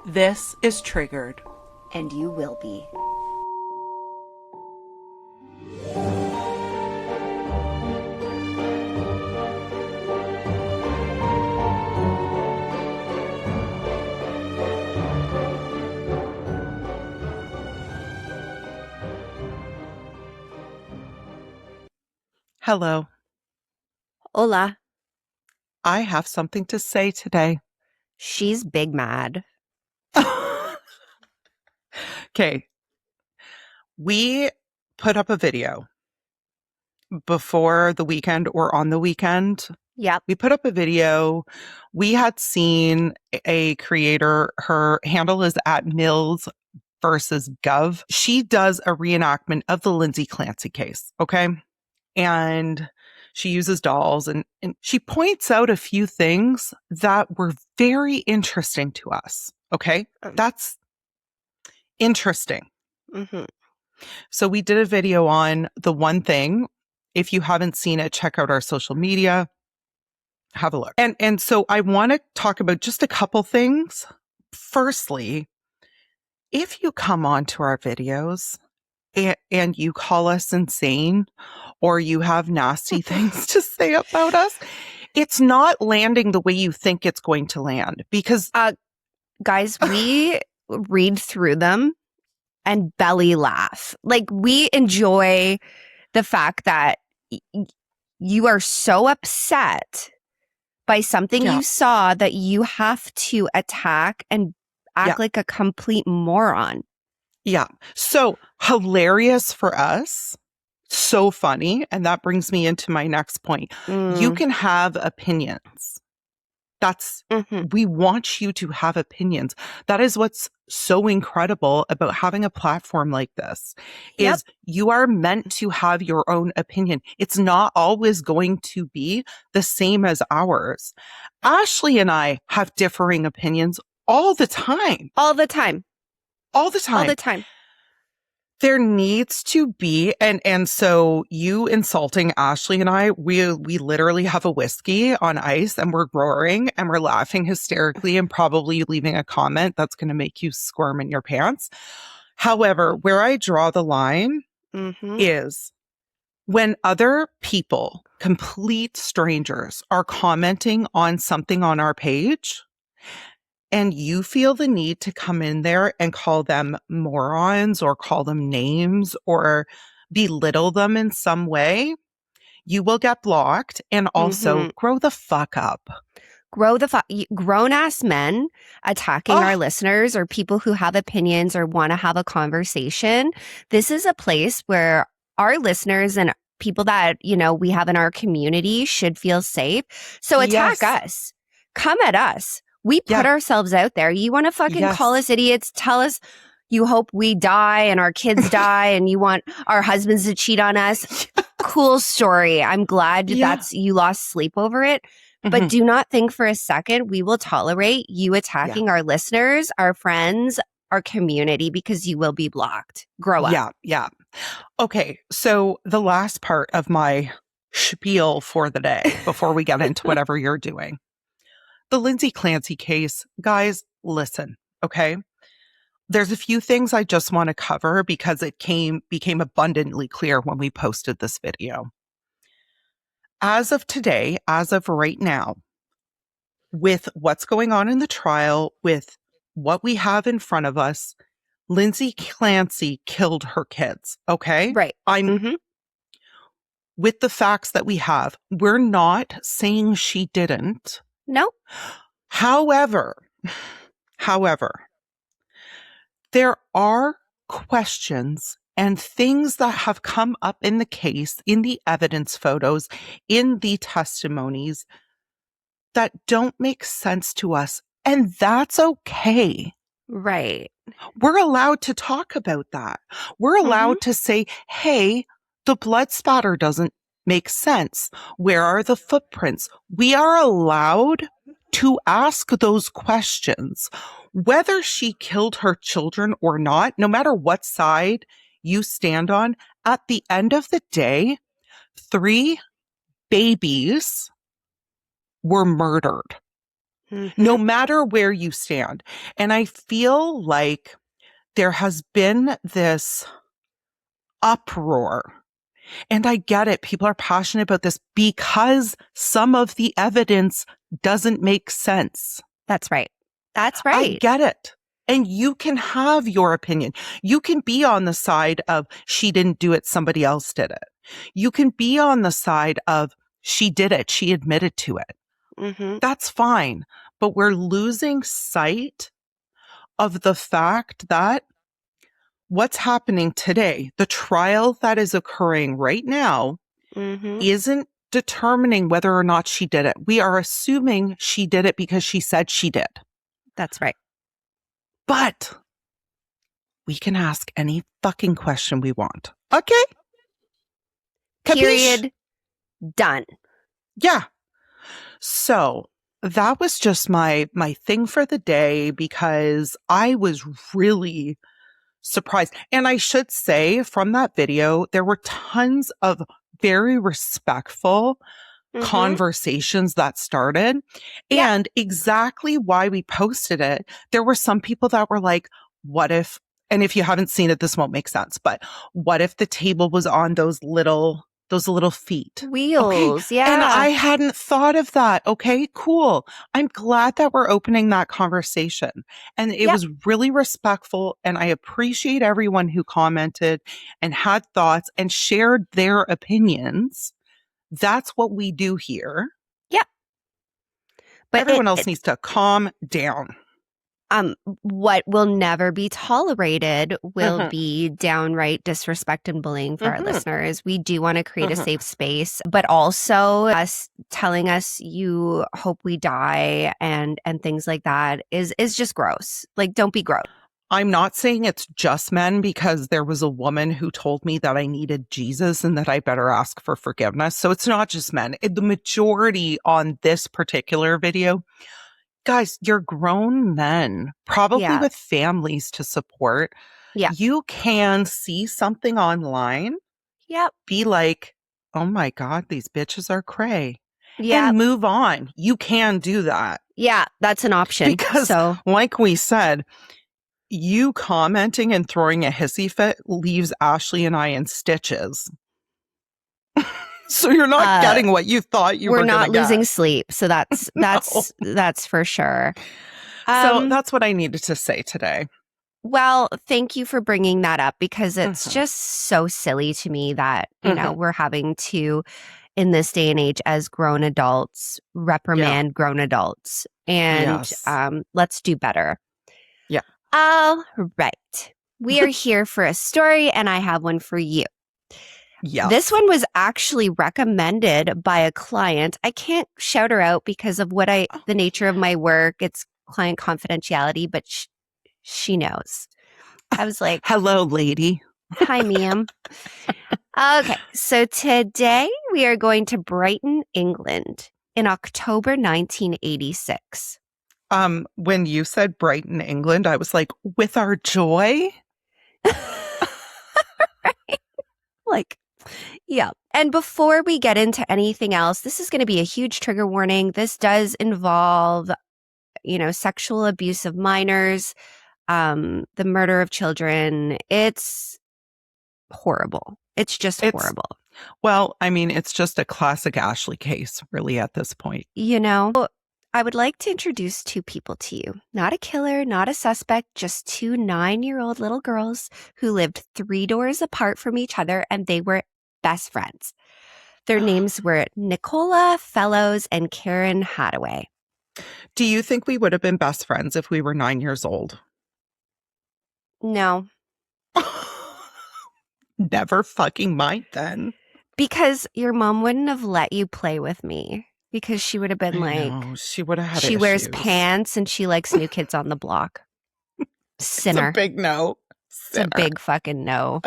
This is Triggered. And you will be. Hello. Hola. I have something to say today. She's big mad. Okay. We put up a video before the weekend or on the weekend. Yep. We put up a video. We had seen a creator. Her handle is at Mills versus Gov. She does a reenactment of the Lindsay Clancy case. Okay. And she uses dolls and she points out a few things that were very interesting to us. Okay. That's interesting. Mm-hmm. So we did a video on the one thing. If you haven't seen it, check out our social media. Have a look. And so I want to talk about just a couple things. Firstly, if you come onto our videos and you call us insane or you have nasty things to say about us, it's not landing the way you think it's going to land because guys, we read through them and belly laugh. Like, we enjoy the fact that you are so upset by something you saw that you have to attack and act like a complete moron. Yeah. So hilarious for us. So funny. And that brings me into my next point. You can have opinions. We want you to have opinions. That is what's so incredible about having a platform like this is you are meant to have your own opinion. It's not always going to be the same as ours. Ashley and I have differing opinions all the time. All the time. There needs to be, and so you insulting Ashley and I, we literally have a whiskey on ice and we're roaring and we're laughing hysterically and probably leaving a comment that's going to make you squirm in your pants. However, where I draw the line is when other people, complete strangers, are commenting on something on our page, and you feel the need to come in there and call them morons or call them names or belittle them in some way, you will get blocked and also grow the fuck up. Grown-ass men attacking our listeners or people who have opinions or want to have a conversation. This is a place where our listeners and people that, we have in our community should feel safe. So attack us. Come at us. We put ourselves out there. You want to fucking call us idiots? Tell us you hope we die and our kids die and you want our husbands to cheat on us. Cool story. I'm glad you lost sleep over it. But do not think for a second we will tolerate you attacking our listeners, our friends, our community, because you will be blocked. Grow up. Yeah. Okay. So the last part of my spiel for the day before we get into whatever you're doing. The Lindsay Clancy case, guys, listen, okay? There's a few things I just want to cover because it became abundantly clear when we posted this video. As of today, as of right now, with what's going on in the trial, with what we have in front of us, Lindsay Clancy killed her kids, okay? Right. With the facts that we have, we're not saying she didn't. No. However, there are questions and things that have come up in the case, in the evidence photos, in the testimonies that don't make sense to us. And that's okay. Right. We're allowed to talk about that. We're allowed to say, hey, the blood spatter doesn't make sense. Where are the footprints? We are allowed to ask those questions. Whether she killed her children or not, no matter what side you stand on, at the end of the day, 3 babies were murdered. no matter where you stand. And I feel like there has been this uproar. And I get it. People are passionate about this because some of the evidence doesn't make sense. That's right. That's I right. get it. And you can have your opinion. You can be on the side of she didn't do it, somebody else did it. You can be on the side of she did it, she admitted to it. Mm-hmm. That's fine. But we're losing sight of the fact that what's happening today, the trial that is occurring right now, Mm-hmm. isn't determining whether or not she did it. We are assuming she did it because she said she did. That's right. But we can ask any fucking question we want. Okay? Capiche? Period. Done. Yeah. So that was just my thing for the day because I was really surprised. And I should say from that video, there were tons of very respectful conversations that started. Yeah. And exactly why we posted it, there were some people that were like, what if, and if you haven't seen it, this won't make sense, but what if the table was on those little feet? Wheels. Okay. Yeah. And I hadn't thought of that. Okay, cool. I'm glad that we're opening that conversation. And it was really respectful. And I appreciate everyone who commented and had thoughts and shared their opinions. That's what we do here. Yeah. But everyone else needs to calm down. What will never be tolerated will be downright disrespect and bullying for our listeners. We do want to create a safe space, but also us telling us you hope we die and things like that is just gross. Like, don't be gross. I'm not saying it's just men because there was a woman who told me that I needed Jesus and that I better ask for forgiveness. So it's not just men. The majority on this particular video, guys, you're grown men, probably with families to support. Yeah. You can see something online. Yep. Be like, oh my God, these bitches are cray. Yeah. And move on. You can do that. Yeah, that's an option. Because like we said, you commenting and throwing a hissy fit leaves Ashley and I in stitches. So you're not getting what you thought you were going to get. We're not losing sleep. So that's for sure. So that's what I needed to say today. Well, thank you for bringing that up because it's just so silly to me that, you know, we're having to, in this day and age as grown adults, reprimand grown adults. And let's do better. Yeah. All right. We are here for a story and I have one for you. Yeah. This one was actually recommended by a client. I can't shout her out because of the nature of my work. It's client confidentiality, but she knows. I was like, hello, lady. Hi, ma'am. Okay. So today we are going to Brighton, England in October 1986. When you said Brighton, England, I was like, with our joy? Right? Like, yeah. And before we get into anything else, this is going to be a huge trigger warning. This does involve, you know, sexual abuse of minors, the murder of children. It's horrible. It's just horrible. Well, I mean, it's just a classic Ashley case, really, at this point. You know, I would like to introduce two people to you. Not a killer, not a suspect, just two 9-year-old little girls who lived 3 doors apart from each other, and they were best friends. Their names were Nicola Fellows and Karen Hadaway. Do you think we would have been best friends if we were 9 years old? No. Never fucking mind then. Because your mom wouldn't have let you play with me. Because she would have been she would have had she issues. wears pants and she likes New Kids on the Block. Sinner. It's a big no. Sinner. It's a big fucking no.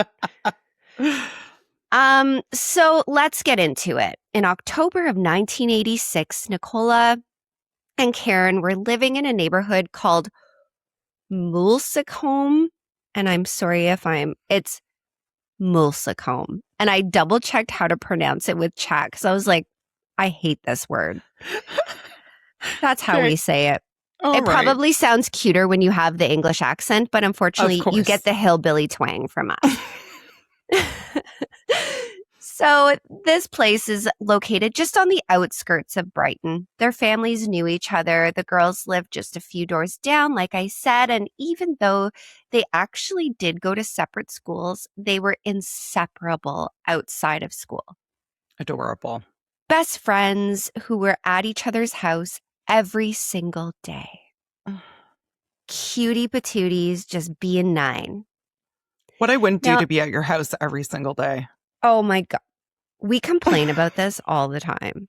So let's get into it. In October of 1986, Nicola and Karen were living in a neighborhood called Moulsecoomb. And I'm sorry if it's Moulsecoomb. And I double checked how to pronounce it with chat because I was like, I hate this word. That's how we say it. All it right. probably sounds cuter when you have the English accent, but unfortunately, you get the hillbilly twang from us. So this place is located just on the outskirts of Brighton. Their families knew each other. The girls lived just a few doors down, like I said. And even though they actually did go to separate schools, they were inseparable outside of school. Adorable. Best friends who were at each other's house every single day. Cutie patooties, just being 9. What I wouldn't do to be at your house every single day. Oh my God. We complain about this all the time.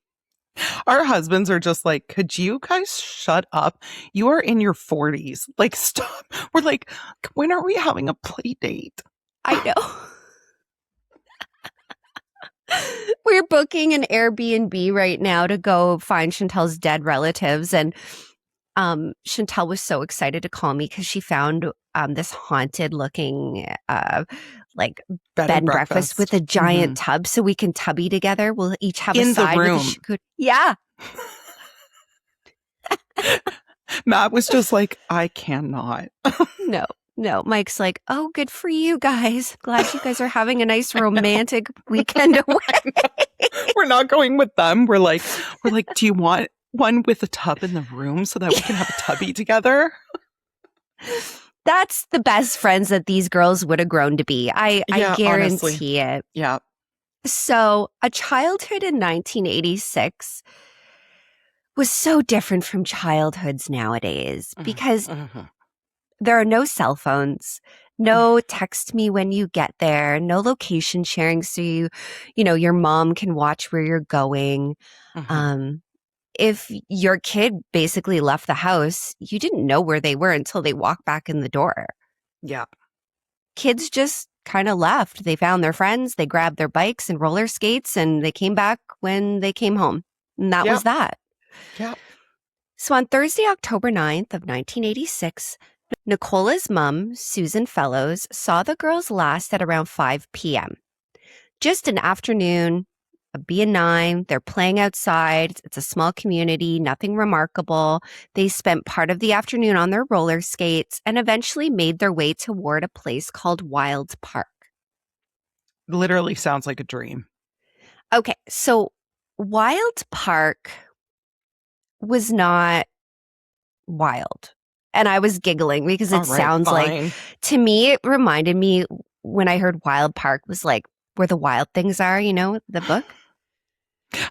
Our husbands are just like, could you guys shut up? You are in your 40s. Like, stop. We're like, when are we having a play date? I know. We're booking an Airbnb right now to go find Chantel's dead relatives. And Chantel was so excited to call me because she found this haunted looking like bed and breakfast with a giant tub so we can tubby together. We'll each have a side in the room. Yeah. Matt was just like, I cannot. No. Mike's like, oh, good for you guys. Glad you guys are having a nice romantic weekend away. We're not going with them. We're like, do you want one with a tub in the room so that we can have a tubby together? That's the best friends that these girls would have grown to be. I guarantee honestly. it. Yeah. So a childhood in 1986 was so different from childhoods nowadays because there are no cell phones, no text me when you get there, no location sharing so you know, your mom can watch where you're going. If your kid basically left the house, you didn't know where they were until they walked back in the door. Yeah. Kids just kind of left. They found their friends, they grabbed their bikes and roller skates, and they came back when they came home. And that was that. Yeah. So on Thursday, October 9th of 1986, Nicola's mom, Susan Fellows, saw the girls last at around 5 p.m. Just an afternoon, a B&9, they're playing outside. It's a small community, nothing remarkable. They spent part of the afternoon on their roller skates and eventually made their way toward a place called Wild Park. Literally sounds like a dream. Okay, so Wild Park was not wild. And I was giggling because it sounds like, to me, it reminded me when I heard Wild Park was like where the wild things are, you know, the book.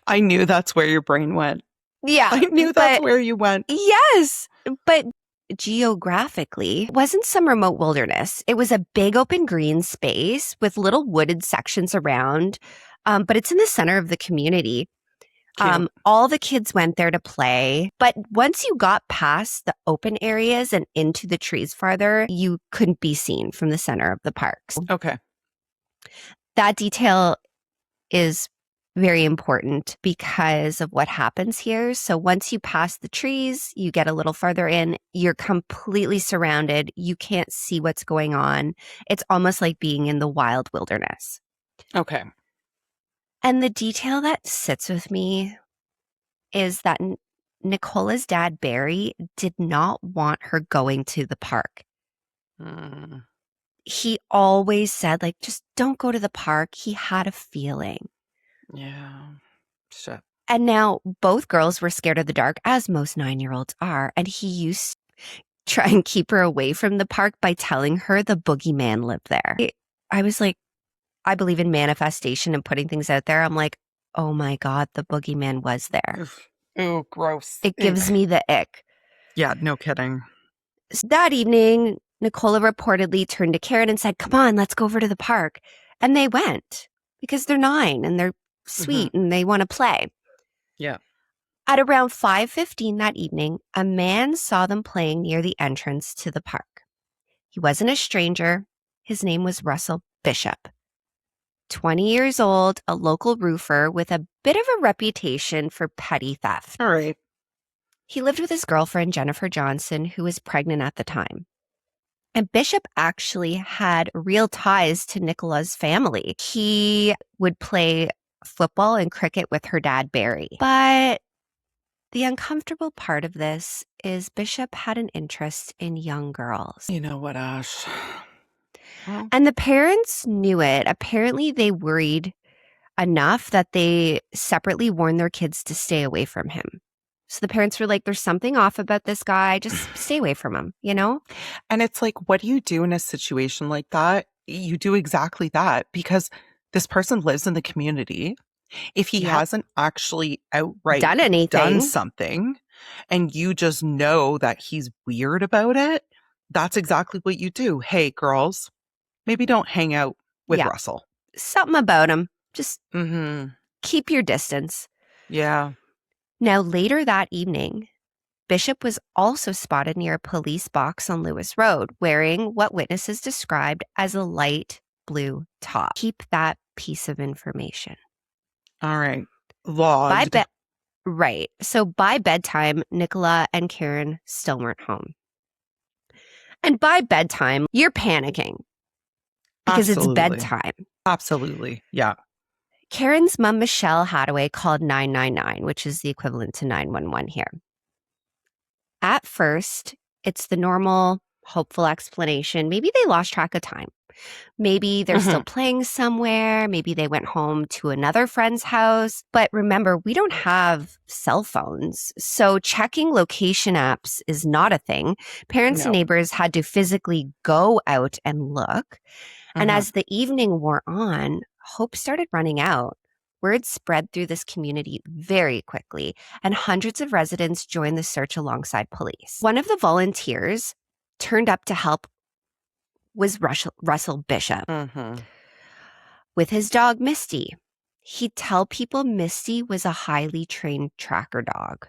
I knew that's where your brain went. Yeah. I knew that's where you went. Yes. But geographically, it wasn't some remote wilderness. It was a big open green space with little wooded sections around. But it's in the center of the community. All the kids went there to play. But once you got past the open areas and into the trees farther, you couldn't be seen from the center of the parks. Okay. That detail is very important because of what happens here. So once you pass the trees, you get a little farther in, you're completely surrounded. You can't see what's going on. It's almost like being in the wild wilderness. Okay. And the detail that sits with me is that Nicola's dad, Barry, did not want her going to the park. He always said, like, just don't go to the park. He had a feeling. Yeah. Shit. And now both girls were scared of the dark, as most 9-year-olds are. And he used to try and keep her away from the park by telling her the boogeyman lived there. I was like, I believe in manifestation and putting things out there. I'm like, oh my God, the boogeyman was there. Ooh, gross. It gives me the ick. Yeah, no kidding. So that evening, Nicola reportedly turned to Karen and said, come on, let's go over to the park. And they went because they're 9 and they're sweet and they want to play. Yeah. At around 5:15 that evening, a man saw them playing near the entrance to the park. He wasn't a stranger. His name was Russell Bishop. 20 years old, a local roofer with a bit of a reputation for petty theft. All right. He lived with his girlfriend, Jennifer Johnson, who was pregnant at the time. And Bishop actually had real ties to Nicola's family. He would play football and cricket with her dad, Barry. But The uncomfortable part of this is Bishop had an interest in young girls. You know what, Ash? Well, And the parents knew it. Apparently, they worried enough that they separately warned their kids to stay away from him. So the parents were like, there's something off about this guy. Just stay away from him, you know? and it's like, what do you do in a situation like that? You do exactly that because this person lives in the community. If he Yep. hasn't actually outright Done anything. done something and you just know that he's weird about it, that's exactly what you do. Hey, girls, maybe don't hang out with Yeah. Russell. Something about him. Just Mm-hmm. keep your distance. Yeah. Now, later that evening, Bishop was also spotted near a police box on Lewis Road, wearing what witnesses described as a light blue top. Keep that piece of information. All right. Logged. Right. So by bedtime, Nicola and Karen still weren't home. And by bedtime, you're panicking because Absolutely. it's bedtime. Absolutely. Yeah. Karen's mom, Michelle Hadaway, called 999, which is the equivalent to 911 here. At first, it's the normal, hopeful explanation. Maybe they lost track of time. Maybe they're still playing somewhere. Maybe they went home to another friend's house. But remember, we don't have cell phones. So checking location apps is not a thing. Parents and No. neighbors had to physically go out and look. And as the evening wore on, hope started running out. Word spread through this community very quickly, and hundreds of residents joined the search alongside police. One of the volunteers turned up to help was Russell Bishop. With his dog, Misty. He'd tell people Misty was a highly trained tracker dog.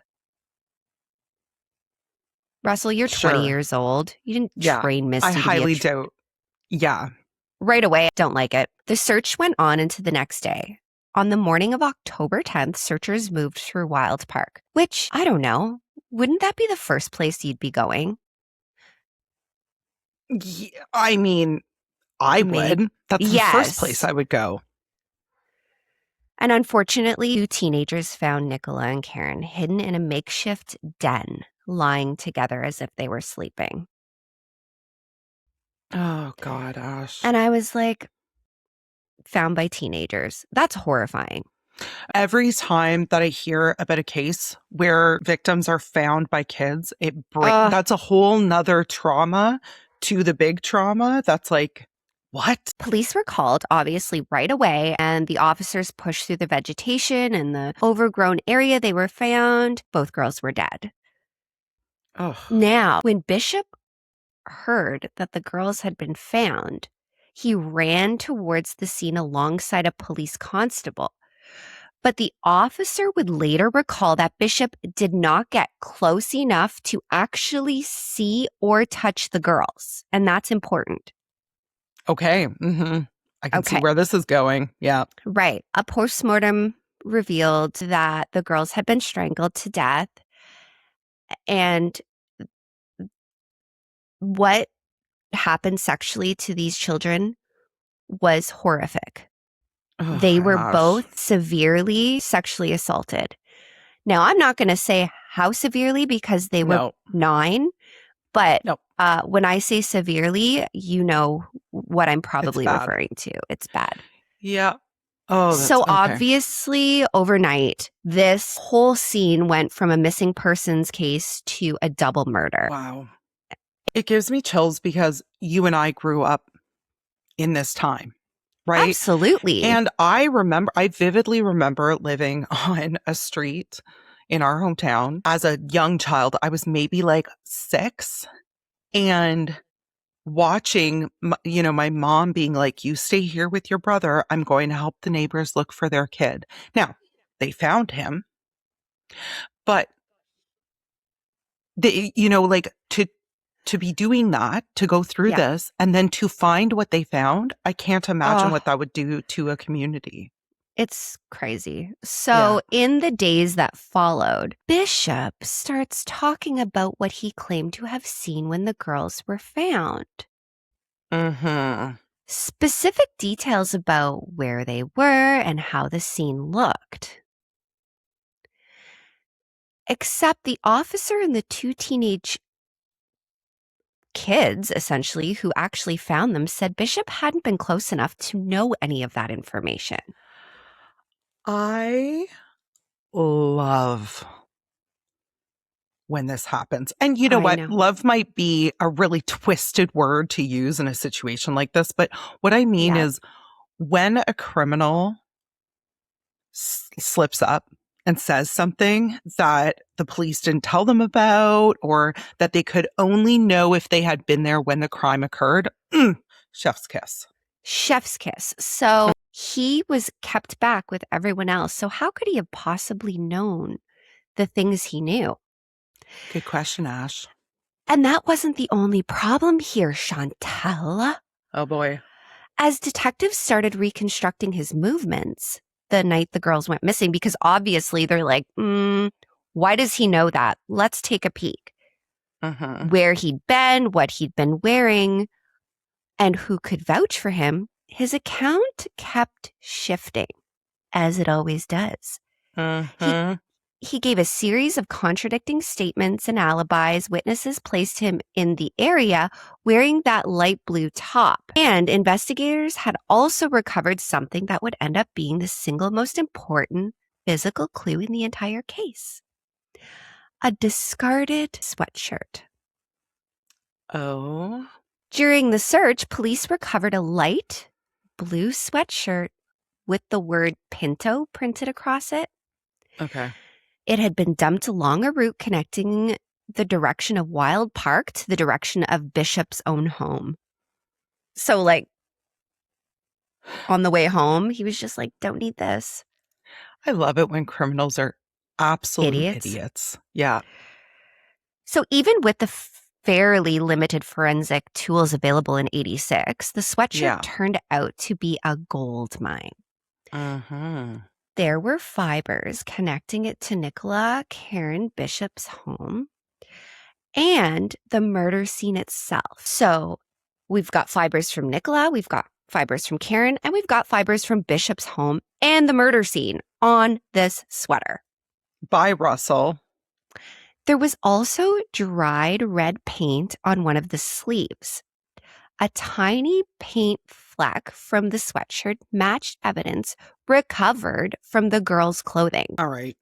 Russell, you're 20 years old. You didn't train Misty. I highly doubt. Yeah. Right away, I don't like it. The search went on into the next day. On the morning of October 10th, searchers moved through Wild Park, which, I don't know, wouldn't that be the first place you'd be going? Yeah, I mean, I would. That's the first place I would go. And unfortunately, 2 teenagers found Nicola and Karen hidden in a makeshift den, lying together as if they were sleeping. Oh, God, Ash. And I was like, found by teenagers. That's horrifying. Every time that I hear about a case where victims are found by kids, that's a whole nother trauma to the big trauma. That's like, what? Police were called, obviously, right away, and the officers pushed through the vegetation and the overgrown area they were found. Both girls were dead. Oh. Now, when Bishop heard that the girls had been found, he ran towards the scene alongside a police constable. But the officer would later recall that Bishop did not get close enough to actually see or touch the girls. And that's important. Okay. I can see where this is going. Yeah. Right. A postmortem revealed that the girls had been strangled to death. And what happened sexually to these children was horrific. They were both severely sexually assaulted. Now, I'm not going to say how severely because they were 9, but when I say severely, you know what I'm probably referring to. It's bad. Yeah. Oh, so obviously, overnight, this whole scene went from a missing persons case to a double murder. Wow. It gives me chills because you and I grew up in this time. Right? Absolutely. And I vividly remember living on a street in our hometown as a young child. I was maybe like 6 and watching, my mom being like, you stay here with your brother. I'm going to help the neighbors look for their kid. Now, they found him, but they, to be doing that, to go through this, and then to find what they found, I can't imagine what that would do to a community. It's crazy. So in the days that followed, Bishop starts talking about what he claimed to have seen when the girls were found. Specific details about where they were and how the scene looked. Except the officer and the two teenage kids, essentially, who actually found them, said Bishop hadn't been close enough to know any of that information. I love when this happens. And you know what? Love might be a really twisted word to use in a situation like this. But what I mean is when a criminal slips up and says something that the police didn't tell them about, or that they could only know if they had been there when the crime occurred, chef's kiss. Chef's kiss. So he was kept back with everyone else. So how could he have possibly known the things he knew? Good question, Ash. And that wasn't the only problem here, Chantal. Oh, boy. As detectives started reconstructing his movements the night the girls went missing, because obviously they're like, why does he know that? Let's take a peek. Where he'd been, what he'd been wearing, and who could vouch for him, his account kept shifting, as it always does. He gave a series of contradicting statements and alibis. Witnesses placed him in the area wearing that light blue top. And investigators had also recovered something that would end up being the single most important physical clue in the entire case. A discarded sweatshirt. Oh. During the search, police recovered a light blue sweatshirt with the word Pinto printed across it. Okay. It had been dumped along a route connecting the direction of Wild Park to the direction of Bishop's own home. So, like, on the way home, he was just like, don't need this. I love it when criminals are absolute idiots. Yeah. So even with the fairly limited forensic tools available in 86, the sweatshirt turned out to be a gold mine. There were fibers connecting it to Nicola Karen Bishop's home and the murder scene itself. So we've got fibers from Nicola, we've got fibers from Karen, and we've got fibers from Bishop's home and the murder scene on this sweater. By Russell. There was also dried red paint on one of the sleeves. A tiny paint fleck from the sweatshirt matched evidence recovered from the girl's clothing. All right.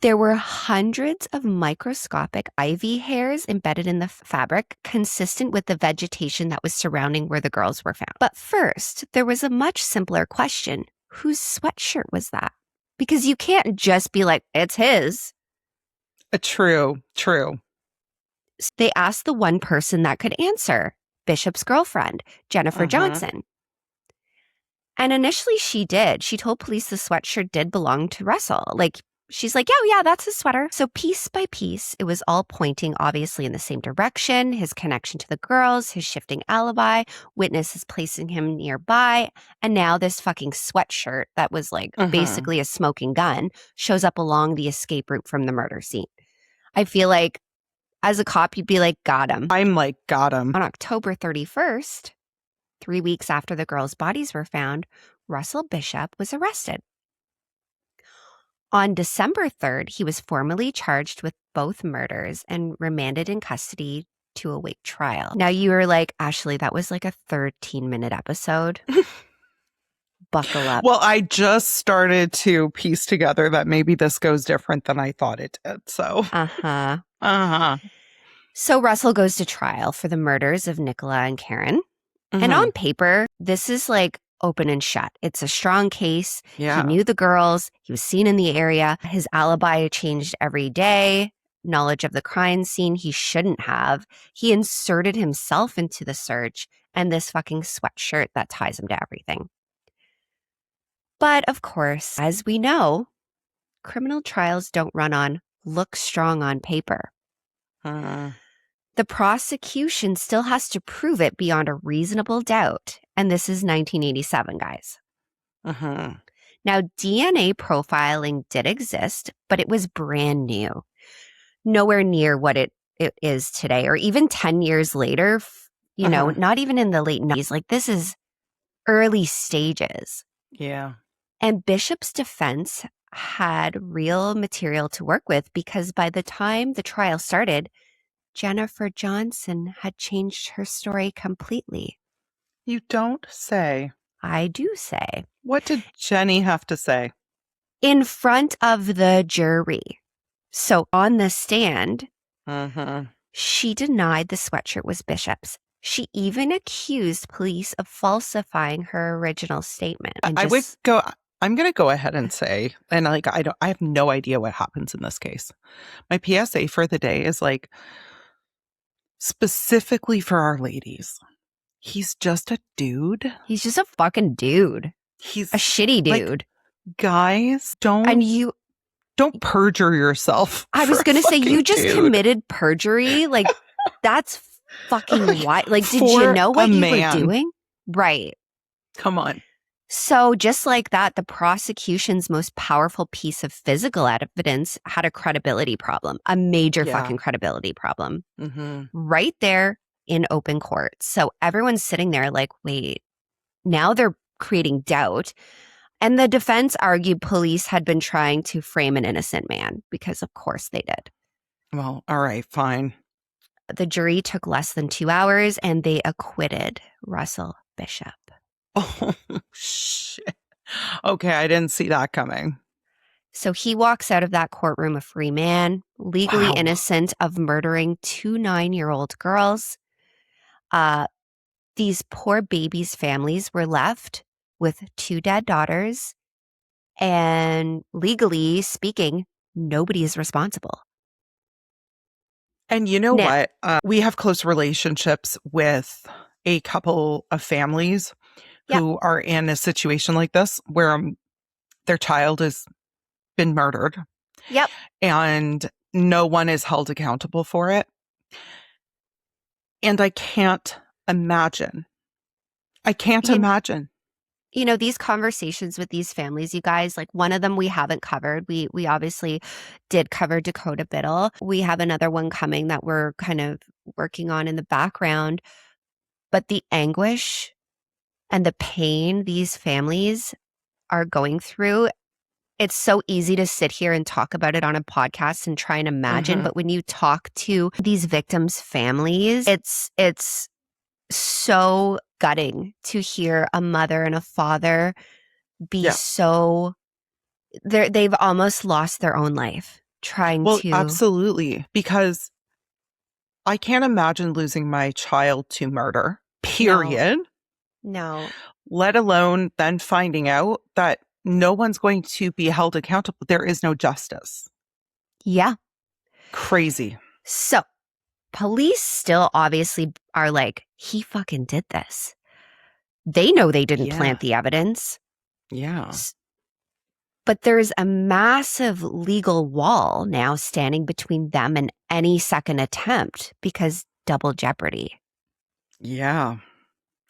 There were hundreds of microscopic ivy hairs embedded in the fabric, consistent with the vegetation that was surrounding where the girls were found. But first, there was a much simpler question. Whose sweatshirt was that? Because you can't just be like, it's his. True. They asked the one person that could answer. Bishop's girlfriend, Jennifer Johnson. And initially she did. She told police the sweatshirt did belong to Russell. Like, she's like, yeah, that's his sweater. So piece by piece, it was all pointing obviously in the same direction. His connection to the girls, his shifting alibi, witnesses placing him nearby. And now this fucking sweatshirt that was like basically a smoking gun shows up along the escape route from the murder scene. I feel like as a cop, you'd be like, got him. I'm like, got him. On October 31st, 3 weeks after the girls' bodies were found, Russell Bishop was arrested. On December 3rd, he was formally charged with both murders and remanded in custody to await trial. Now you were like, Ashley, that was like a 13-minute episode. Buckle up. Well, I just started to piece together that maybe this goes different than I thought it did. So, So Russell goes to trial for the murders of Nicola and Karen. And on paper, this is like open and shut. It's a strong case. Yeah. He knew the girls. He was seen in the area. His alibi changed every day. Knowledge of the crime scene he shouldn't have. He inserted himself into the search and this fucking sweatshirt that ties him to everything. But of course, as we know, criminal trials don't run on look strong on paper. The prosecution still has to prove it beyond a reasonable doubt. And this is 1987, guys. Now, DNA profiling did exist, but it was brand new. Nowhere near what it is today, or even 10 years later, you know, not even in the late 90s. Like, this is early stages. Yeah. And Bishop's defense had real material to work with because by the time the trial started, Jennifer Johnson had changed her story completely. You don't say. I do say. What did Jenny have to say? In front of the jury. So on the stand, she denied the sweatshirt was Bishop's. She even accused police of falsifying her original statement. I'm going to go ahead and say, and I have no idea what happens in this case. My PSA for the day is like, specifically for our ladies, he's just a dude. He's just a fucking dude. He's a shitty dude. Like, guys, don't perjure yourself. I was going to say, you just committed perjury. Like, that's fucking why. Like, did you know what you were doing? Right. Come on. So just like that, the prosecution's most powerful piece of physical evidence had a credibility problem, a major fucking credibility problem right there in open court. So everyone's sitting there like, wait, now they're creating doubt. And the defense argued police had been trying to frame an innocent man because of course they did. Well, all right, fine. The jury took less than 2 hours and they acquitted Russell Bishop. Oh, shit. Okay, I didn't see that coming. So he walks out of that courtroom a free man, legally innocent of murdering 2 9-year-old girls. These poor babies' families were left with 2 dead daughters. And legally speaking, nobody is responsible. And you know what? We have close relationships with a couple of families who are in a situation like this where their child has been murdered. Yep. And no one is held accountable for it. And I can't imagine. You know, these conversations with these families, you guys, like one of them we haven't covered. We obviously did cover Dakota Biddle. We have another one coming that we're kind of working on in the background. But the anguish and the pain these families are going through, it's so easy to sit here and talk about it on a podcast and try and imagine. But when you talk to these victims' families, it's so gutting to hear a mother and a father be so they've almost lost their own life trying to. Absolutely. Because I can't imagine losing my child to murder, period. No. Let alone then finding out that no one's going to be held accountable. There is no justice. Yeah. Crazy. So police still obviously are like, he fucking did this. They know they didn't plant the evidence. Yeah. But there's a massive legal wall now standing between them and any second attempt because double jeopardy. Yeah.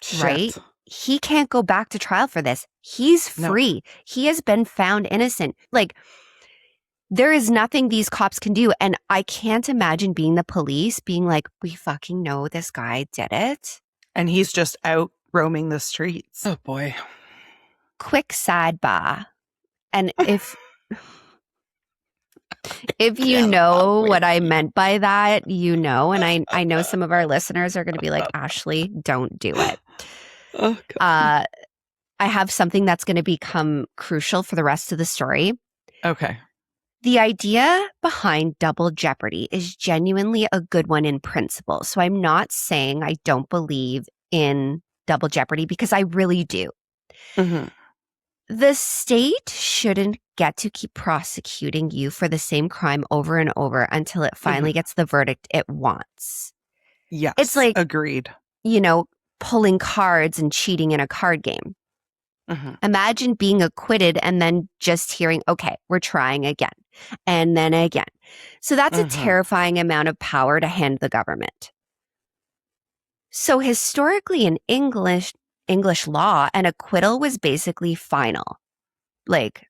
Shit. Right? He can't go back to trial for this. He's free. No. He has been found innocent. Like, there is nothing these cops can do. And I can't imagine being the police being like, we fucking know this guy did it. And he's just out roaming the streets. Oh, boy. Quick sidebar. And if you know what I meant by that, you know, and I know some of our listeners are going to be like, Ashley, don't do it. Oh, God. I have something that's going to become crucial for the rest of the story. Okay. The idea behind double jeopardy is genuinely a good one in principle. So I'm not saying I don't believe in double jeopardy because I really do. The state shouldn't get to keep prosecuting you for the same crime over and over until it finally gets the verdict it wants. Yes. It's like, agreed. You know, pulling cards and cheating in a card game. Imagine being acquitted and then just hearing, okay, we're trying again and then again. So that's a terrifying amount of power to hand the government. So historically in English law, an acquittal was basically final. Like,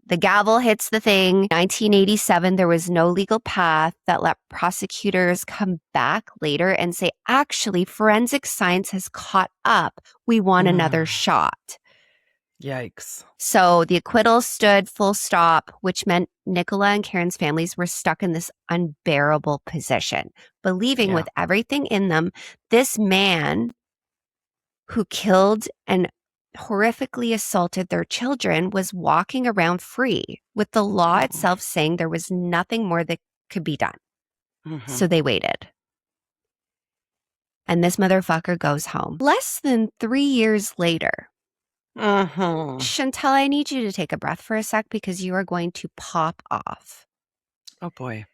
the gavel hits the thing. 1987, there was no legal path that let prosecutors come back later and say, actually, forensic science has caught up. We want another shot. Yikes. So the acquittal stood, full stop, which meant Nicola and Karen's families were stuck in this unbearable position, believing with everything in them, this man who killed and horrifically assaulted their children was walking around free, with the law itself saying there was nothing more that could be done. So they waited. And this motherfucker goes home. Less than 3 years later, Chantel, I need you to take a breath for a sec because you are going to pop off. Oh, boy.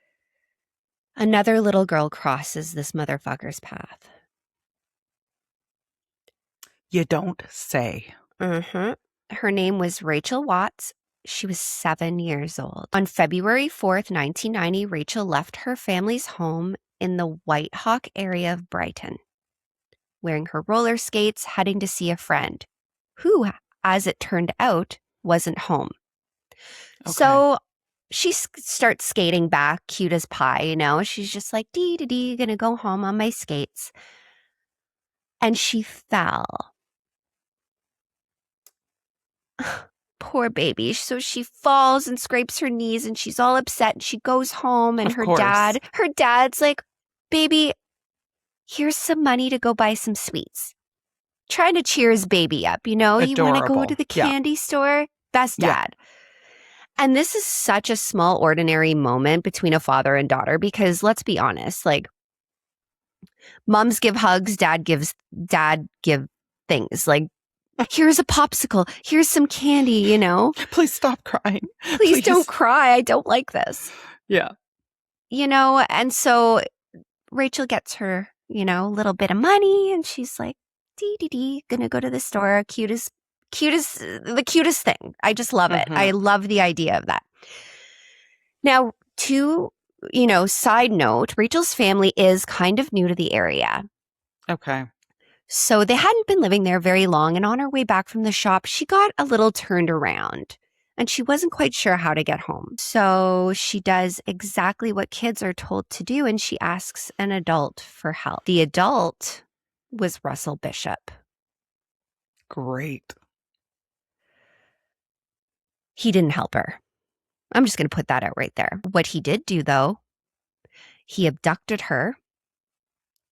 Another little girl crosses this motherfucker's path. You don't say. Her name was Rachel Watts. She was 7 years old. On February 4th, 1990, Rachel left her family's home in the White Hawk area of Brighton, wearing her roller skates, heading to see a friend who, as it turned out, wasn't home. Okay. So she starts skating back, cute as pie, you know. She's just like, dee-dee-dee, gonna go home on my skates. And she fell. Poor baby. So she falls and scrapes her knees and she's all upset and she goes home and her dad's like, baby, here's some money to go buy some sweets. Trying to cheer his baby up, you know? Adorable. You want to go to the candy store? Best dad. Yeah. And this is such a small, ordinary moment between a father and daughter because let's be honest, like moms give hugs, dad give things. Like, here's a popsicle, here's some candy, you know? Please stop crying. Please don't cry. I don't like this. Yeah. You know, and so Rachel gets her, you know, little bit of money and she's like, dee, gonna go to the store. The cutest thing. I just love it. I love the idea of that. Now, side note, Rachel's family is kind of new to the area. Okay. So they hadn't been living there very long. And on her way back from the shop, she got a little turned around and she wasn't quite sure how to get home. So she does exactly what kids are told to do. And she asks an adult for help. The adult was Russell Bishop. Great. He didn't help her. I'm just going to put that out right there. What he did do, though, he abducted her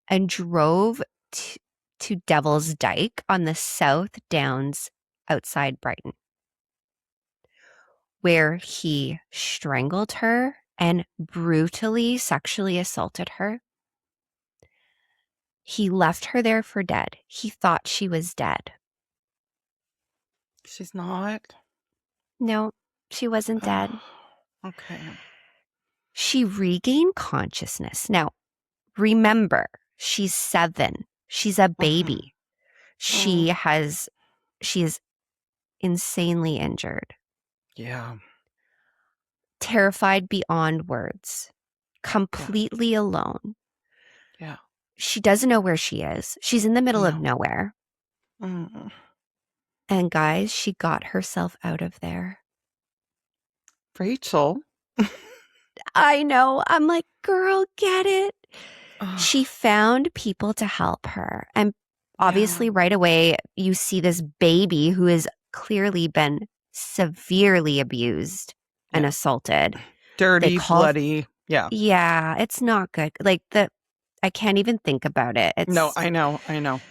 and drove to Devil's Dyke on the South Downs outside Brighton, where he strangled her and brutally sexually assaulted her. He left her there for dead. He thought she was dead. She's not? No, she wasn't dead. Okay. She regained consciousness. Now, remember, she's 7. She's a baby. She is insanely injured. Yeah. Terrified beyond words. Completely alone. Yeah. She doesn't know where she is. She's in the middle of nowhere. And guys, she got herself out of there. Rachel. I know. I'm like, girl, get it. She found people to help her. And obviously right away, you see this baby who has clearly been severely abused and assaulted. Dirty, bloody. Yeah. Yeah, it's not good. Like I can't even think about it. No, I know.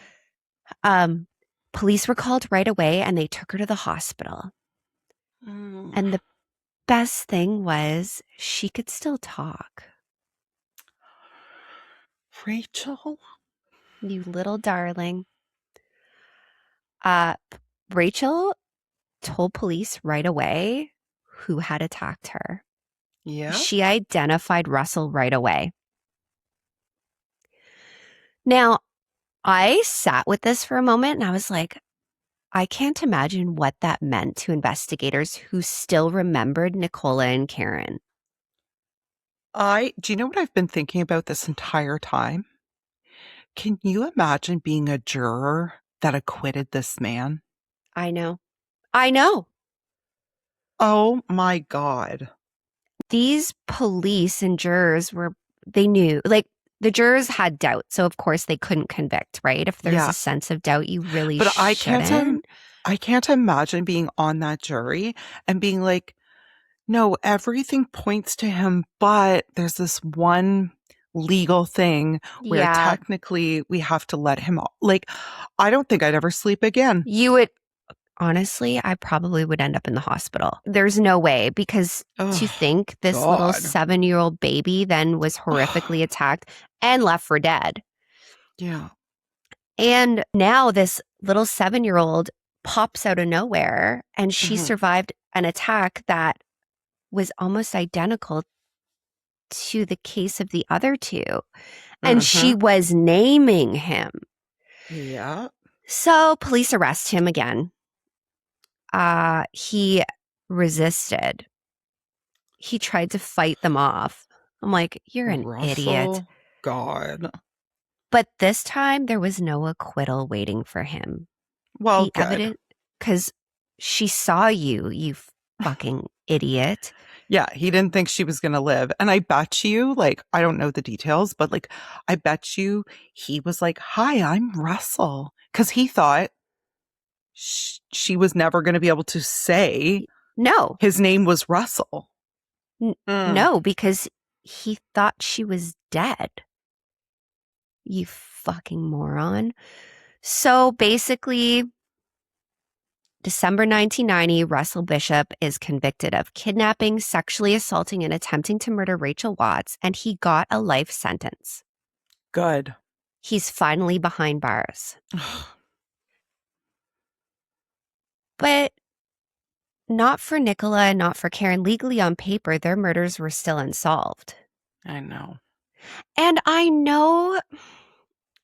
Police were called right away and they took her to the hospital. And the best thing was she could still talk. Rachel? You little darling. Rachel told police right away who had attacked her. Yeah. She identified Russell right away. Now, I sat with this for a moment and I was like, I can't imagine what that meant to investigators who still remembered Nicola and Karen. Do you know what I've been thinking about this entire time? Can you imagine being a juror that acquitted this man? I know. Oh my God. These police and jurors they knew, like the jurors had doubt. So of course they couldn't convict, right? If there's a sense of doubt, you really shouldn't. I can't imagine being on that jury and being like, no, everything points to him, but there's this one legal thing where Yeah. technically we have to let him off. Like, I don't think I'd ever sleep again. You would, honestly, I probably would end up in the hospital. There's no way, because to Oh, think this little God. 7-year-old baby then was horrifically attacked and left for dead. Yeah. And now this little 7-year-old pops out of nowhere, and she Mhm. survived an attack that was almost identical to the case of the other two. And she Mhm. was naming him. Yeah. So police arrest him again. He resisted. He tried to fight them off. I'm like, you're an idiot. Russell. God. But this time there was no acquittal waiting for him. Well, The good. evidence, because she saw you, you fucking idiot. Yeah, he didn't think she was going to live. And I bet you, like, I don't know the details, but like, I bet you he was like, hi, I'm Russell. Because he thought she was never going to be able to say No, his name was Russell. no, because he thought she was dead. You fucking moron. So basically, December 1990, Russell Bishop is convicted of kidnapping, sexually assaulting, and attempting to murder Rachel Watts, and he got a life sentence. Good. He's finally behind bars. But not for Nicola and not for Karen. Legally on paper, their murders were still unsolved. I know. And I know,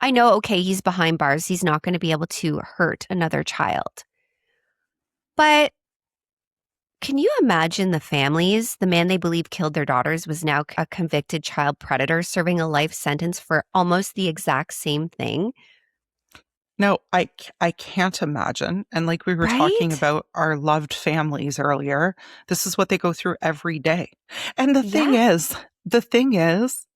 okay, he's behind bars. He's not going to be able to hurt another child. But can you imagine the families? The man they believe killed their daughters was now a convicted child predator serving a life sentence for almost the exact same thing. No, I can't imagine. And like we were talking Right? about our loved families earlier, this is what they go through every day. And Yeah. the thing is,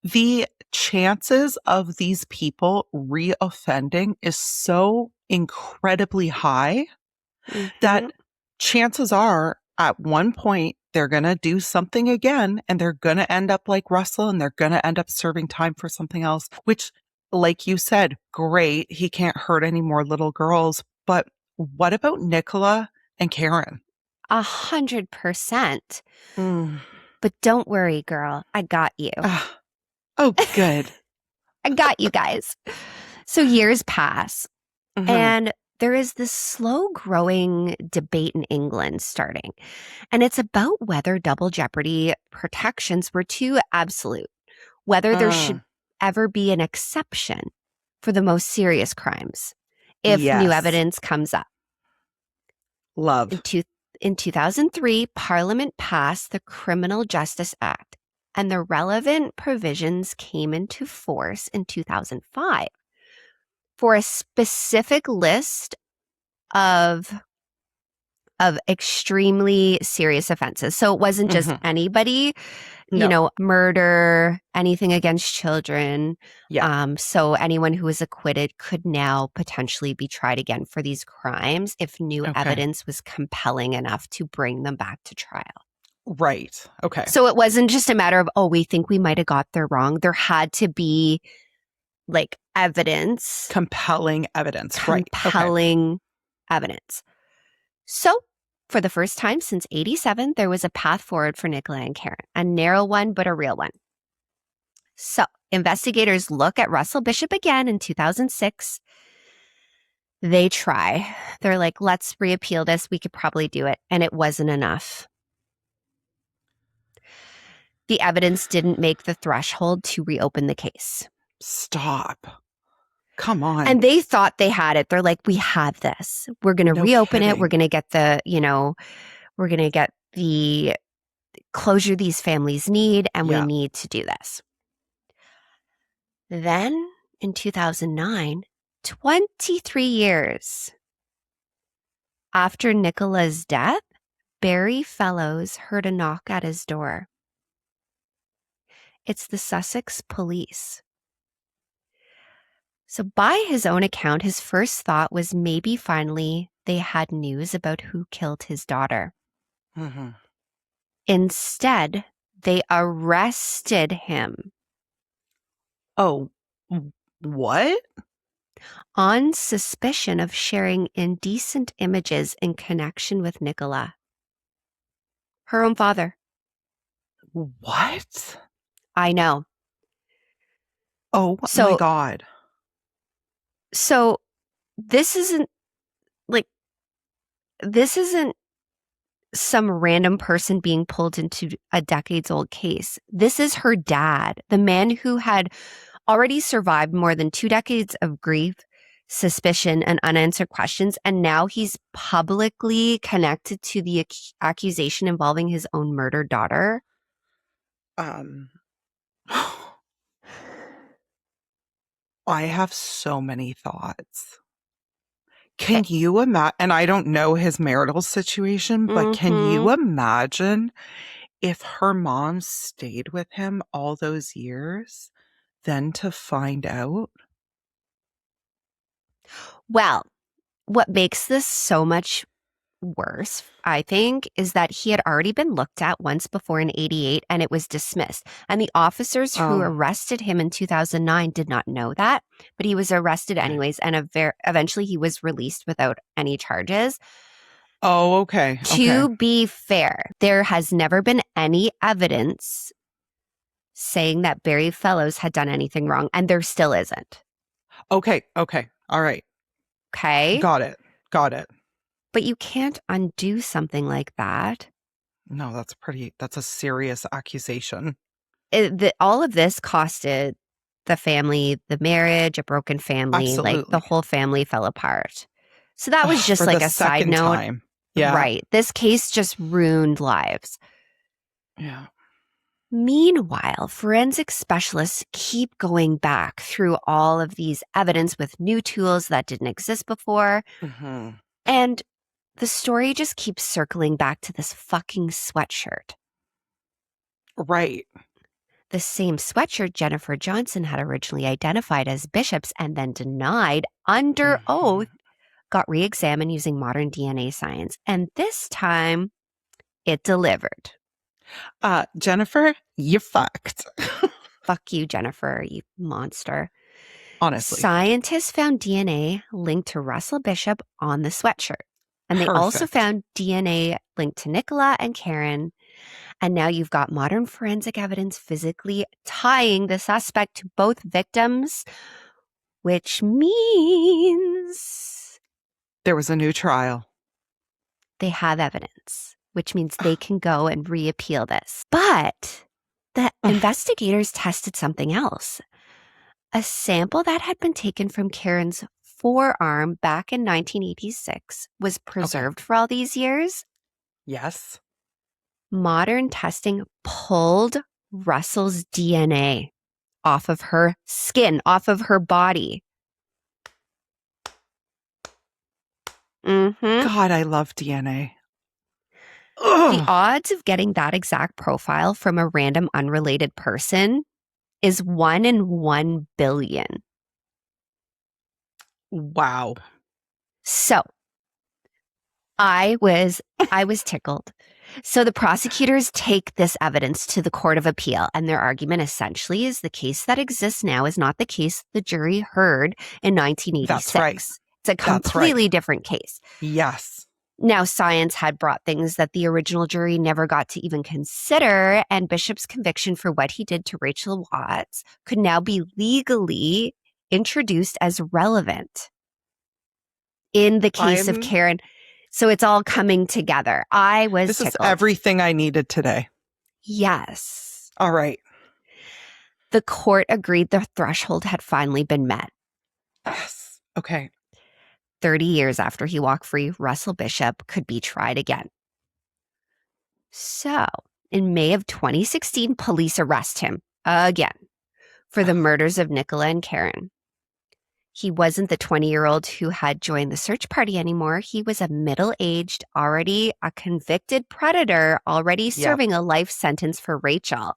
the chances of these people reoffending is so incredibly high that Mm-hmm. chances are at one point they're going to do something again and they're going to end up like Russell and they're going to end up serving time for something else, which, like you said, great. He can't hurt any more little girls. But what about Nicola and Karen? 100%. Mm. But don't worry, girl. I got you. Ah. Oh, good. I got you guys. So years pass, Mhm. and there is this slow growing debate in England starting. And it's about whether double jeopardy protections were too absolute, whether there should Mm. ever be an exception for the most serious crimes if new Yes. evidence comes up. Love. In 2003, Parliament passed the Criminal Justice Act, and the relevant provisions came into force in 2005 for a specific list of extremely serious offenses. So it wasn't just Mhm. anybody, No. murder, anything against children. Yeah. So anyone who was acquitted could now potentially be tried again for these crimes if new Okay. evidence was compelling enough to bring them back to trial. Right. Okay. So it wasn't just a matter of, oh, we think we might have got there wrong. There had to be like evidence, Compelling evidence. Right. Okay. compelling evidence. So for the first time since 87, there was a path forward for Nicola and Karen, a narrow one, but a real one. So investigators look at Russell Bishop again in 2006. They try. They're like, let's reappeal this. We could probably do it. And it wasn't enough. The evidence didn't make the threshold to reopen the case. Stop. Come on. And they thought they had it. They're like, we have this. We're going to No reopen it. We're kidding. going to get we're going to get the closure these families need, and we Yeah. need to do this. Then in 2009, 23 years after Nicola's death, Barry Fellows heard a knock at his door. It's the Sussex Police. So by his own account, his first thought was maybe finally they had news about who killed his daughter. Mm-hmm. Instead, they arrested him Oh, what? on suspicion of sharing indecent images in connection with Nicola, her own father. What? I know. Oh my So, God. so this isn't some random person being pulled into a decades-old case. This is her dad, the man who had already survived more than 2 decades of grief, suspicion, and unanswered questions, and now he's publicly connected to the accusation involving his own murdered daughter. I have so many thoughts. Can Okay. you imagine? And I don't know his marital situation, but can you imagine if her mom stayed with him all those years, then to find out? Well, what makes this so much worse, I think, is that he had already been looked at once before in 88 and it was dismissed. And the officers who arrested him in 2009 did not know that, but he was arrested anyways. And eventually he was released without any charges. Oh, okay. To be fair, there has never been any evidence saying that Barry Fellows had done anything wrong, and there still isn't. Okay. All right. Okay. Got it. But you can't undo something like that. No, that's a serious accusation. All of this costed the family, the marriage, a broken family. Absolutely. Like the whole family fell apart. So that was just like a side note. Time. Yeah. Right. This case just ruined lives. Yeah. Meanwhile, forensic specialists keep going back through all of these evidence with new tools that didn't exist before. Mm-hmm. And the story just keeps circling back to this fucking sweatshirt. Right. The same sweatshirt Jennifer Johnson had originally identified as Bishop's and then denied under oath got re-examined using modern DNA science. And this time, it delivered. Jennifer, you fucked. Fuck you, Jennifer, you monster. Honestly. Scientists found DNA linked to Russell Bishop on the sweatshirt. And they also found DNA linked to Nicola and Karen. And now you've got modern forensic evidence physically tying the suspect to both victims, which means there was a new trial. They have evidence, which means they can go and reappeal this. But the investigators tested something else. A sample that had been taken from Karen's forearm back in 1986 was preserved for all these years. Yes. Modern testing pulled Russell's DNA off of her skin, off of her body. God, I love DNA. The odds of getting that exact profile from a random unrelated person is 1 in 1 billion. Wow. So I was tickled. So the prosecutors take this evidence to the Court of Appeal, and their argument essentially is the case that exists now is not the case the jury heard in 1986. That's right. It's a completely different case. Yes. Now, science had brought things that the original jury never got to even consider, and Bishop's conviction for what he did to Rachel Watts could now be legally introduced as relevant in the case of Karen. So it's all coming together. I was This tickled. is everything I needed today. Yes. All right. The court agreed the threshold had finally been met. Yes. Okay. 30 years after he walked free, Russell Bishop could be tried again. So, in May of 2016, police arrest him again for the murders of Nicola and Karen. He wasn't the 20-year-old who had joined the search party anymore. He was a middle-aged, already a convicted predator, already serving a life sentence for Rachel.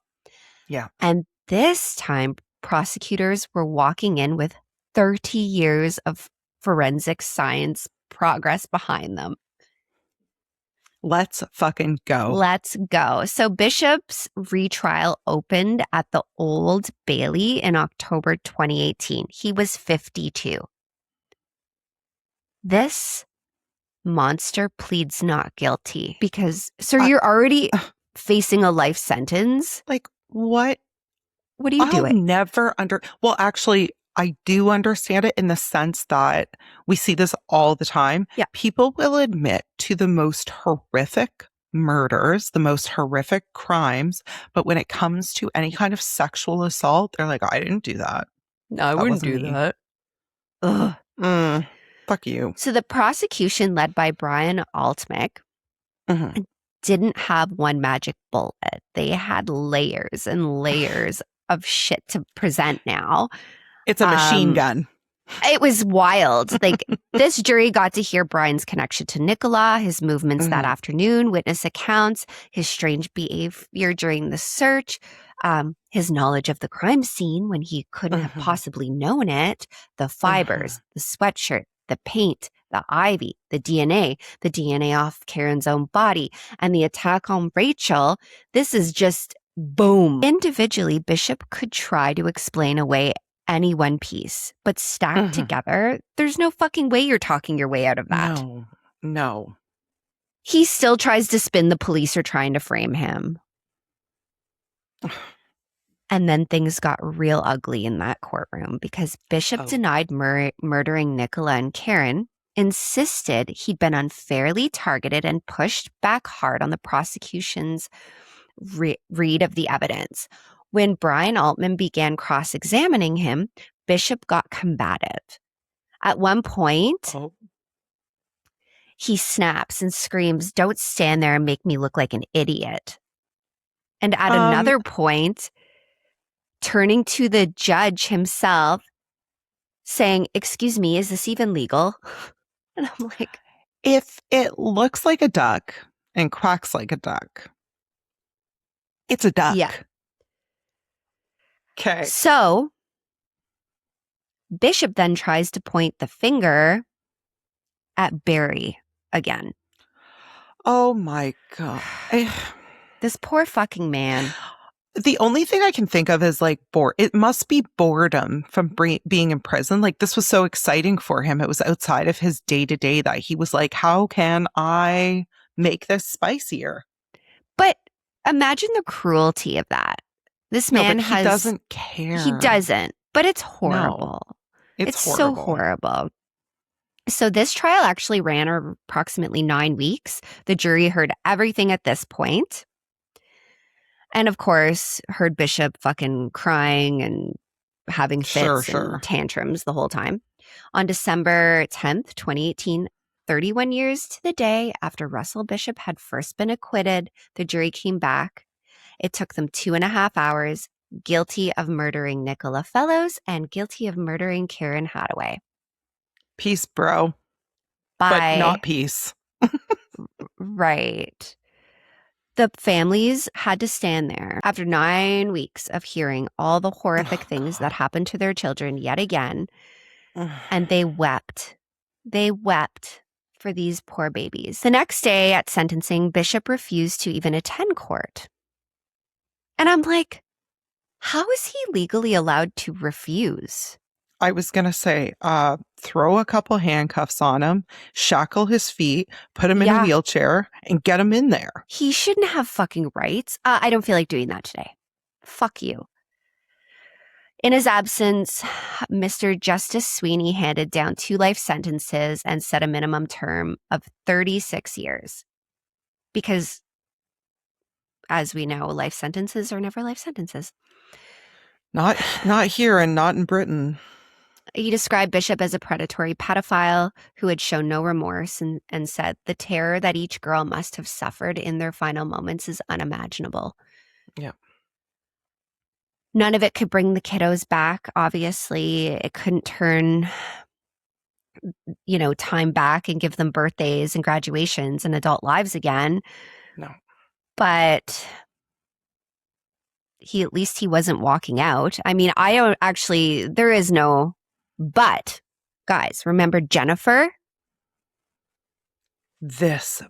Yeah. And this time, prosecutors were walking in with 30 years of forensic science progress behind them. Let's fucking go. Let's go. So Bishop's retrial opened at the Old Bailey in October 2018. He was 52. This monster pleads not guilty because, sir, you're already facing a life sentence. Like, what? What are you doing? Well, actually, I do understand it in the sense that we see this all the time. Yeah. People will admit to the most horrific murders, the most horrific crimes, but when it comes to any kind of sexual assault, they're like, I didn't do that. No, I That wouldn't wasn't do me." that. Ugh. Fuck you. So the prosecution led by Brian Altmaic Mhm. didn't have one magic bullet. They had layers and layers of shit to present now. It's a machine gun. It was wild. Like, this jury got to hear Brian's connection to Nicola, his movements that afternoon, witness accounts, his strange behavior during the search, his knowledge of the crime scene when he couldn't have possibly known it, the fibers, the sweatshirt, the paint, the ivy, the DNA off Karen's own body, and the attack on Rachel. This is just boom. Individually, Bishop could try to explain away any one piece, but stacked together, there's no fucking way you're talking your way out of that. No. He still tries to spin the police are trying to frame him. And then things got real ugly in that courtroom because Bishop denied murdering Nicola and Karen, insisted he'd been unfairly targeted, and pushed back hard on the prosecution's read of the evidence. When Brian Altman began cross-examining him, Bishop got combative. At one point, he snaps and screams, "Don't stand there and make me look like an idiot." And at another point, turning to the judge himself, saying, "Excuse me, is this even legal?" And I'm like, if it looks like a duck and quacks like a duck, it's a duck. Yeah. Okay. So Bishop then tries to point the finger at Barry again. Oh my God. This poor fucking man. The only thing I can think of is like it must be boredom from being in prison. Like, this was so exciting for him. It was outside of his day-to-day that he was like, how can I make this spicier? But imagine the cruelty of that. This man he doesn't care. He doesn't, but it's horrible. No, it's so horrible. horrible. So this trial actually ran approximately 9 weeks. The jury heard everything at this point. And of course, heard Bishop fucking crying and having fits and tantrums the whole time. On December 10th, 2018, 31 years to the day after Russell Bishop had first been acquitted, the jury came back. It took them 2.5 hours, guilty of murdering Nicola Fellows and guilty of murdering Karen Hadaway. Peace, bro. Bye. But not peace. Right. The families had to stand there after 9 weeks of hearing all the horrific things that happened to their children yet again. And they wept. They wept for these poor babies. The next day at sentencing, Bishop refused to even attend court. And I'm like, how is he legally allowed to refuse? I was going to say, throw a couple handcuffs on him, shackle his feet, put him in a wheelchair, and get him in there. He shouldn't have fucking rights. I don't feel like doing that today. Fuck you. In his absence, Mr. Justice Sweeney handed down 2 life sentences and set a minimum term of 36 years. Because, as we know, life sentences are never life sentences. Not here and not in Britain. He described Bishop as a predatory pedophile who had shown no remorse and said the terror that each girl must have suffered in their final moments is unimaginable. Yeah. None of it could bring the kiddos back, obviously. It couldn't turn, time back and give them birthdays and graduations and adult lives again. No. But at least he wasn't walking out. I mean, there is no But, guys, remember Jennifer? This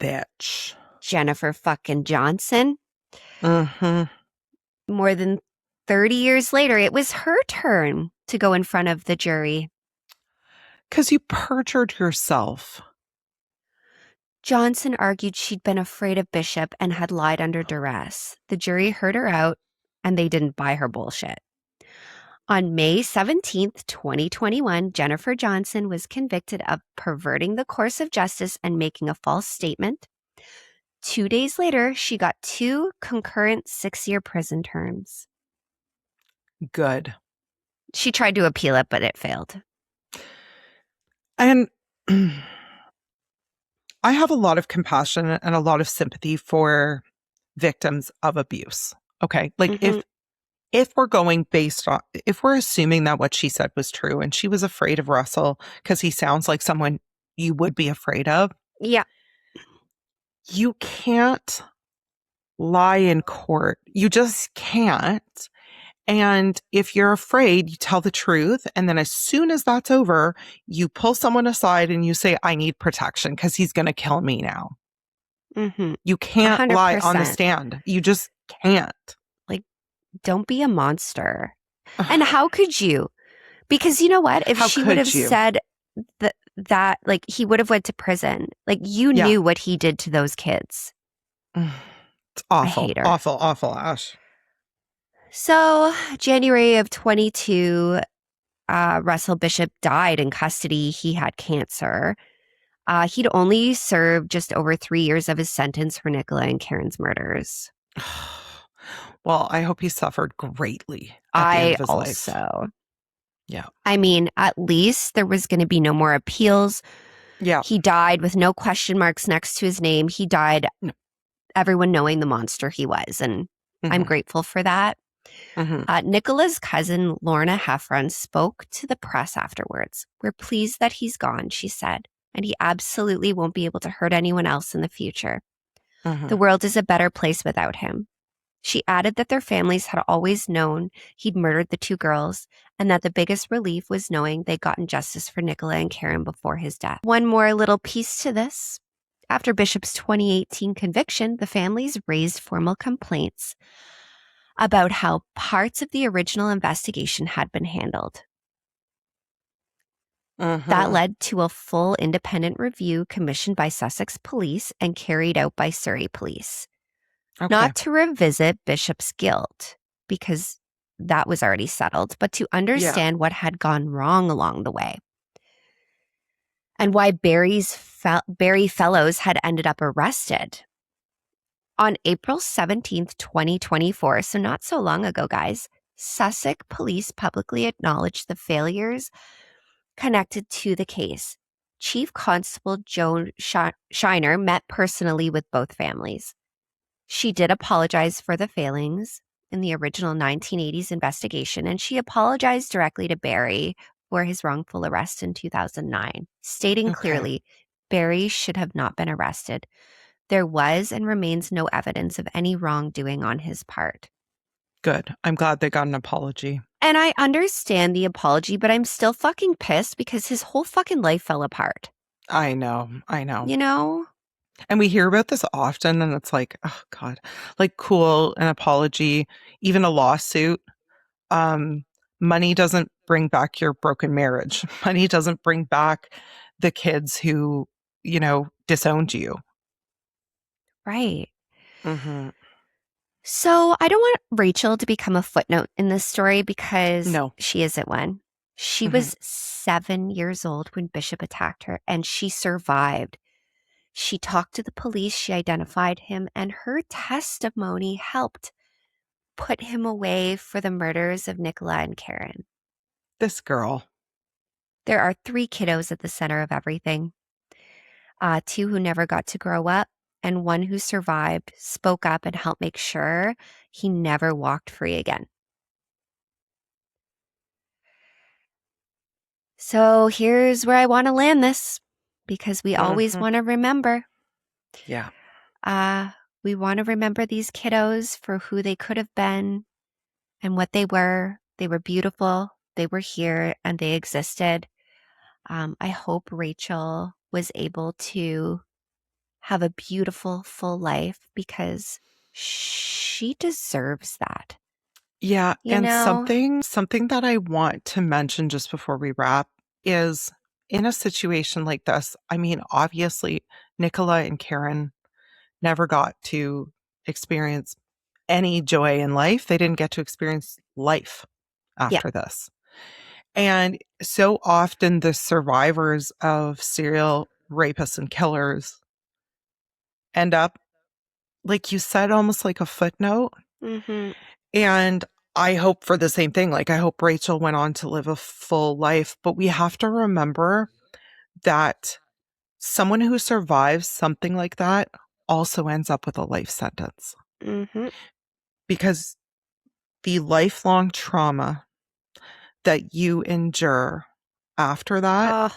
bitch. Jennifer fucking Johnson? Mm-hmm. More than 30 years later, it was her turn to go in front of the jury. Because you perjured yourself. Johnson argued she'd been afraid of Bishop and had lied under duress. The jury heard her out, and they didn't buy her bullshit. On May 17th, 2021, Jennifer Johnson was convicted of perverting the course of justice and making a false statement. 2 days later, she got 2 concurrent 6-year prison terms. Good. She tried to appeal it, but it failed. And I have a lot of compassion and a lot of sympathy for victims of abuse. Okay. Like if we're going based on, if we're assuming that what she said was true and she was afraid of Russell because he sounds like someone you would be afraid of. Yeah. You can't lie in court. You just can't. And if you're afraid, you tell the truth. And then as soon as that's over, you pull someone aside and you say, I need protection because he's going to kill me now. Mm-hmm. You can't 100%. lie on the stand. You just can't. Like, don't be a monster. And how could you? Because you know what? If she would have said that, like, he would have went to prison. Like, you knew what he did to those kids. It's awful. I hate her. Awful, awful, Ash. So, January of 22, Russell Bishop died in custody. He had cancer. He'd only served just over 3 years of his sentence for Nicola and Karen's murders. Well, I hope he suffered greatly at the end of his life. Yeah. I mean, at least there was going to be no more appeals. Yeah. He died with no question marks next to his name. He died, everyone knowing the monster he was. And I'm grateful for that. Nicola's cousin, Lorna Heffron, spoke to the press afterwards. We're pleased that he's gone, she said, and he absolutely won't be able to hurt anyone else in the future. The world is a better place without him. She added that their families had always known he'd murdered the 2 girls and that the biggest relief was knowing they'd gotten justice for Nicola and Karen before his death. One more little piece to this. After Bishop's 2018 conviction, the families raised formal complaints about how parts of the original investigation had been handled. That led to a full independent review commissioned by Sussex Police and carried out by Surrey Police. Okay. Not to revisit Bishop's guilt, because that was already settled, but to understand what had gone wrong along the way. And why Barry Fellows had ended up arrested. On April 17th, 2024, so not so long ago, guys, Sussex Police publicly acknowledged the failures connected to the case. Chief Constable Joan Shiner met personally with both families. She did apologize for the failings in the original 1980s investigation, and she apologized directly to Barry for his wrongful arrest in 2009, stating clearly Barry should have not been arrested. There was and remains no evidence of any wrongdoing on his part. Good. I'm glad they got an apology. And I understand the apology, but I'm still fucking pissed because his whole fucking life fell apart. I know. You know? And we hear about this often, and it's like, oh, God. Like, cool, an apology, even a lawsuit. Money doesn't bring back your broken marriage. Money doesn't bring back the kids who, disowned you. Right. So I don't want Rachel to become a footnote in this story because she isn't one. She was 7 years old when Bishop attacked her, and she survived. She talked to the police, she identified him, and her testimony helped put him away for the murders of Nicola and Karen. This girl. There are 3 kiddos at the center of everything. 2 who never got to grow up, and 1 who survived, spoke up, and helped make sure he never walked free again. So here's where I want to land this, because we always want to remember. Yeah. We want to remember these kiddos for who they could have been and what they were. They were beautiful. They were here and they existed. I hope Rachel was able to have a beautiful, full life because she deserves that. Yeah. You And know? something that I want to mention just before we wrap is in a situation like this, I mean, obviously, Nicola and Karen never got to experience any joy in life. They didn't get to experience life Yeah. after this. And so often the survivors of serial rapists and killers end up, like you said, almost like a footnote. Mm-hmm. And I hope for the same thing. Like, I hope Rachel went on to live a full life, but we have to remember that someone who survives something like that also ends up with a life sentence Mm-hmm. because the lifelong trauma that you endure after that Oh,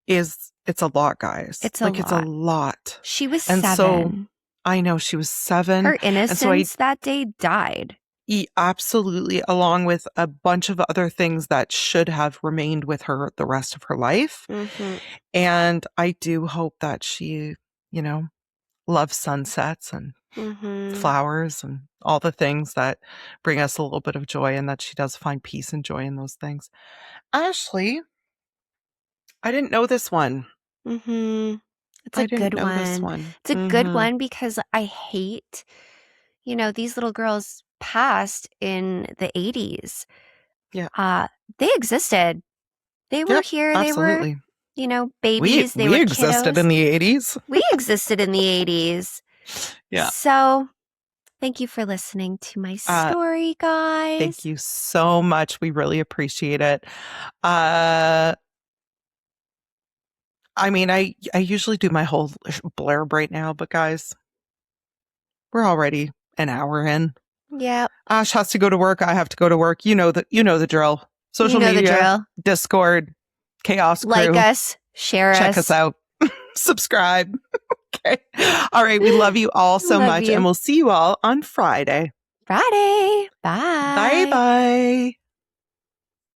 it's a lot, guys. it's a It's a lot. lot. She was And 7. so I know she was 7. Her And so innocence that day died. Absolutely, along with a bunch of other things that should have remained with her the rest of her life. Mm-hmm. And I do hope that she, loves sunsets and Mm-hmm. flowers and all the things that bring us a little bit of joy, and that she does find peace and joy in those things. Ashley, I didn't know this one. Mm-hmm. It's I a didn't good know this one. one. It's a good one because I hate, these little girls passed in the 80s. Yeah. They existed. They were Yep, here. They were, absolutely. babies. They We were existed in kiddos. the 80s. We existed in the 80s. Yeah. So thank you for listening to my story, guys. Thank you so much. We really appreciate it. I mean, I usually do my whole blurb right now, but guys, we're already an hour in. Yep. Ash has to go to work. I have to go to work. You know the drill. Social media, the drill. Discord, Chaos Crew. Like us, share us. Check us out. Subscribe. Okay. All right. We love you all so much. And we'll see you all on Friday. Bye. Bye-bye.